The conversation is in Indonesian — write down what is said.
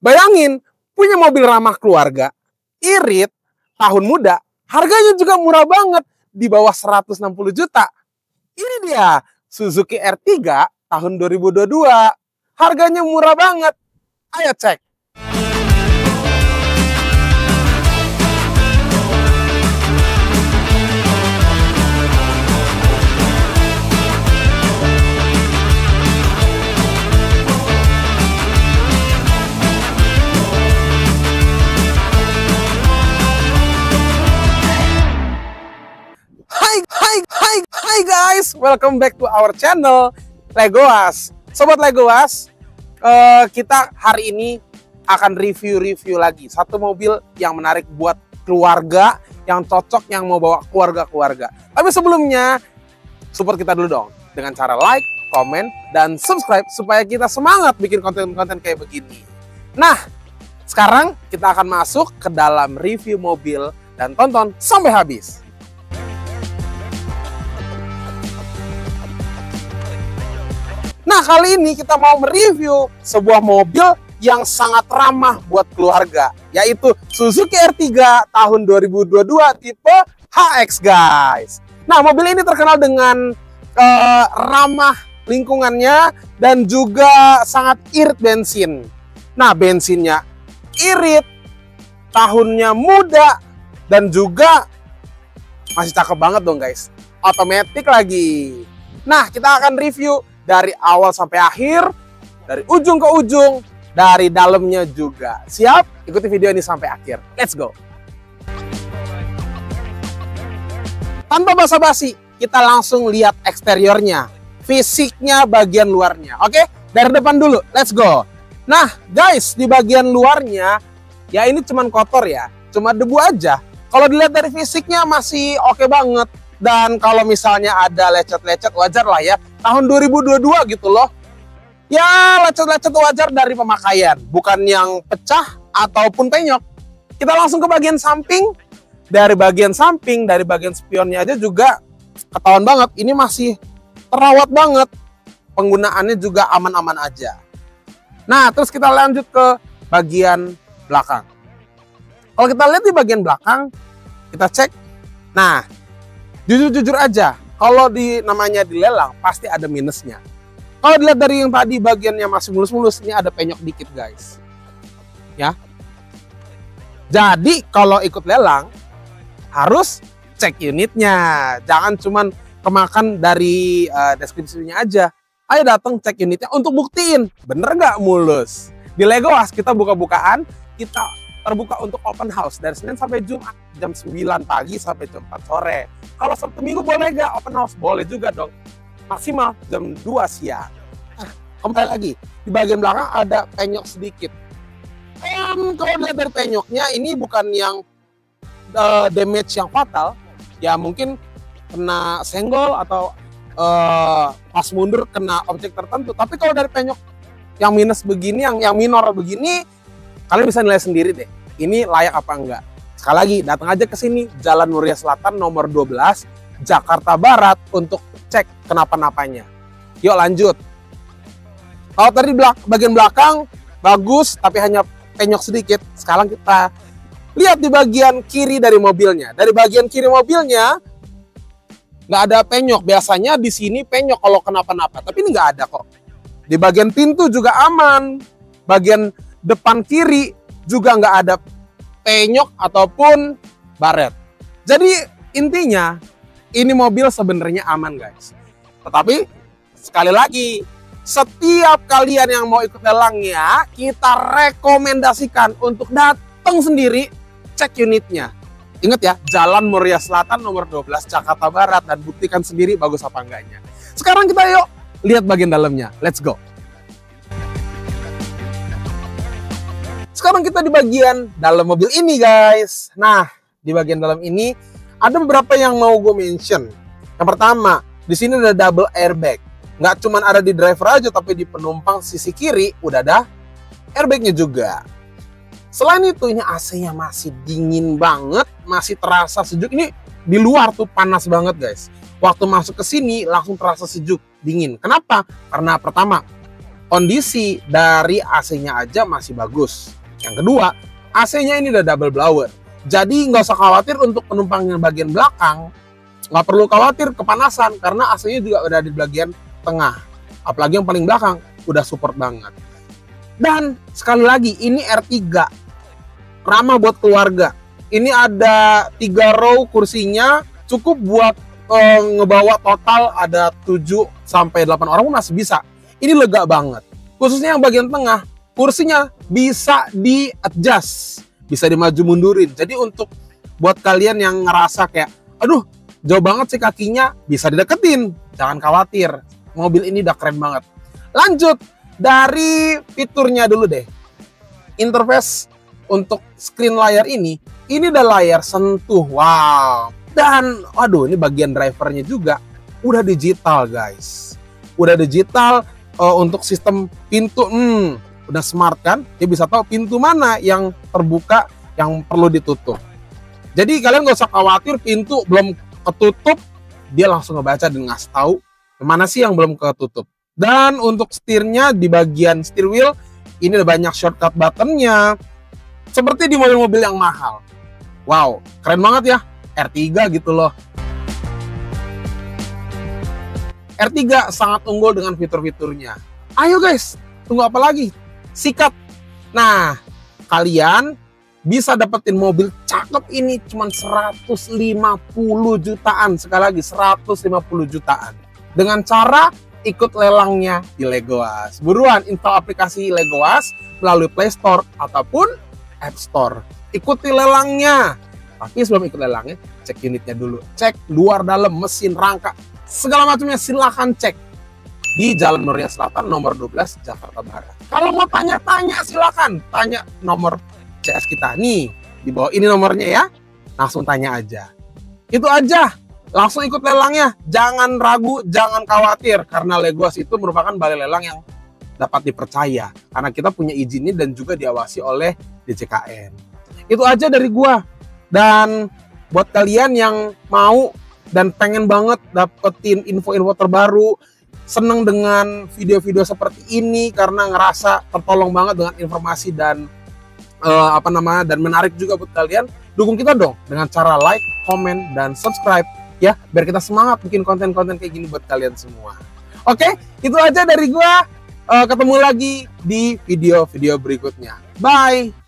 Bayangin, punya mobil ramah keluarga, irit, tahun muda, harganya juga murah banget, di bawah 160 juta. Ini dia, Suzuki R3 tahun 2022. Harganya murah banget. Ayo cek. Hai guys, welcome back to our channel Legoas. Sobat Legoas, kita hari ini akan review lagi satu mobil yang menarik buat keluarga, yang cocok, yang mau bawa keluarga-keluarga. Tapi sebelumnya, support kita dulu dong dengan cara like, komen, dan subscribe supaya kita semangat bikin konten-konten kayak begini. Nah, sekarang kita akan masuk ke dalam review mobil dan tonton sampai habis. Nah, kali ini kita mau mereview sebuah mobil yang sangat ramah buat keluarga, yaitu Suzuki R3 tahun 2022 tipe HX, guys. Nah, mobil ini terkenal dengan ramah lingkungannya dan juga sangat irit bensin. Nah, bensinnya irit, tahunnya muda, dan juga masih cakep banget dong, guys. Otomatis lagi. Nah, kita akan review dari awal sampai akhir, dari ujung ke ujung, dari dalamnya juga. Siap? Ikuti video ini sampai akhir. Let's go! Tanpa basa-basi, kita langsung lihat eksteriornya, fisiknya, bagian luarnya. Oke? Dari depan dulu, let's go! Nah, guys, di bagian luarnya, ya ini cuman kotor ya, cuma debu aja. Kalau dilihat dari fisiknya masih oke banget. Dan kalau misalnya ada lecet-lecet, wajar lah ya. Tahun 2022 gitu loh. Ya, lecet-lecet wajar dari pemakaian. Bukan yang pecah ataupun penyok. Kita langsung ke bagian samping. Dari bagian samping, dari bagian spionnya aja juga ketahuan banget. Ini masih terawat banget. Penggunaannya juga aman-aman aja. Nah, terus kita lanjut ke bagian belakang. Kalau kita lihat di bagian belakang, kita cek. Nah, jujur aja, kalau namanya dilelang pasti ada minusnya. Kalau dilihat dari yang tadi bagiannya masih mulus-mulus, ini ada penyok dikit, guys. Ya. Jadi kalau ikut lelang harus cek unitnya. Jangan cuman kemakan dari deskripsinya aja. Ayo datang cek unitnya untuk buktiin bener nggak mulus. Di Legoas kita buka-bukaan, kita terbuka untuk open house dari Senin sampai Jumat jam 9 pagi sampai jam 4 sore. Kalau Sabtu Minggu boleh nggak open house? Boleh juga dong. Maksimal jam 2 siang. Nah, kembali lagi, di bagian belakang ada penyok sedikit. Kalau dilihat dari penyoknya, ini bukan yang damage yang fatal. Ya mungkin kena senggol atau pas mundur kena objek tertentu. Tapi kalau dari penyok yang minus begini, yang minor begini, kalian bisa nilai sendiri deh, ini layak apa enggak. Sekali lagi, datang aja ke sini, Jalan Muria Selatan nomor 12, Jakarta Barat untuk cek kenapa-napanya. Yuk lanjut. Kalau tadi bagian belakang, bagus, tapi hanya penyok sedikit. Sekarang kita lihat di bagian kiri dari mobilnya. Dari bagian kiri mobilnya, nggak ada penyok. Biasanya di sini penyok kalau kenapa-napa, tapi ini nggak ada kok. Di bagian pintu juga aman. Bagian depan kiri juga nggak ada penyok ataupun baret. Jadi intinya ini mobil sebenarnya aman, guys. Tetapi sekali lagi, setiap kalian yang mau ikut lelangnya, kita rekomendasikan untuk datang sendiri cek unitnya. Ingat ya, Jalan Muria Selatan nomor 12 Jakarta Barat, dan buktikan sendiri bagus apa enggaknya. Sekarang kita yuk lihat bagian dalamnya. Let's go. Sekarang kita di bagian dalam mobil ini, guys. Nah, di bagian dalam ini ada beberapa yang mau gue mention. Yang pertama, di sini ada double airbag. Nggak cuma ada di driver aja, tapi di penumpang sisi kiri udah ada airbagnya juga. Selain itu, ini AC-nya masih dingin banget, masih terasa sejuk. Ini di luar tuh panas banget, guys. Waktu masuk ke sini langsung terasa sejuk, dingin. Kenapa? Karena pertama, kondisi dari AC-nya aja masih bagus. Yang kedua, AC-nya ini udah double blower. Jadi nggak usah khawatir untuk penumpang yang bagian belakang, nggak perlu khawatir kepanasan karena AC-nya juga udah di bagian tengah. Apalagi yang paling belakang udah support banget. Dan sekali lagi ini R3, ramah buat keluarga. Ini ada 3 row kursinya, cukup buat ngebawa total ada 7 sampai 8 orang pun masih bisa. Ini lega banget. Khususnya yang bagian tengah, kursinya bisa di-adjust, bisa dimaju mundurin. Jadi untuk buat kalian yang ngerasa kayak, aduh jauh banget sih kakinya, bisa dideketin. Jangan khawatir, mobil ini udah keren banget. Lanjut, dari fiturnya dulu deh. Interface untuk screen layar ini udah layar sentuh, wow. Dan, waduh, ini bagian drivernya juga udah digital guys. Udah digital. Untuk sistem pintu, udah smart kan? Dia bisa tahu pintu mana yang terbuka, yang perlu ditutup. Jadi kalian gak usah khawatir pintu belum ketutup, dia langsung ngebaca dan ngasih tahu mana sih yang belum ketutup. Dan untuk setirnya di bagian steer wheel, ini ada banyak shortcut buttonnya, seperti di mobil-mobil yang mahal. Wow, keren banget ya, R3 gitu loh. R3 sangat unggul dengan fitur-fiturnya. Ayo guys, tunggu apa lagi? Sikat. Nah, kalian bisa dapetin mobil cakep ini cuma 150 jutaan. Sekali lagi, 150 jutaan. Dengan cara ikut lelangnya di Legoas. Buruan install aplikasi Legoas melalui Play Store ataupun App Store. Ikuti lelangnya. Tapi sebelum ikut lelangnya, cek unitnya dulu. Cek luar dalam, mesin, rangka, segala macamnya silahkan cek di Jalan Muria Selatan nomor 12 Jakarta Barat. Kalau mau tanya-tanya silahkan tanya nomor CS kita nih di bawah ini nomornya ya, langsung tanya aja. Itu aja, langsung ikut lelangnya, jangan ragu, jangan khawatir karena Legoas itu merupakan balai lelang yang dapat dipercaya karena kita punya izinnya dan juga diawasi oleh DJKN. Itu aja dari gua. Dan buat kalian yang mau dan pengen banget dapetin info-info terbaru, seneng dengan video-video seperti ini karena ngerasa tertolong banget dengan informasi dan dan menarik juga buat kalian, dukung kita dong dengan cara like, komen, dan subscribe ya, biar kita semangat bikin konten-konten kayak gini buat kalian semua. Oke, itu aja dari gua. Ketemu lagi di video-video berikutnya. Bye.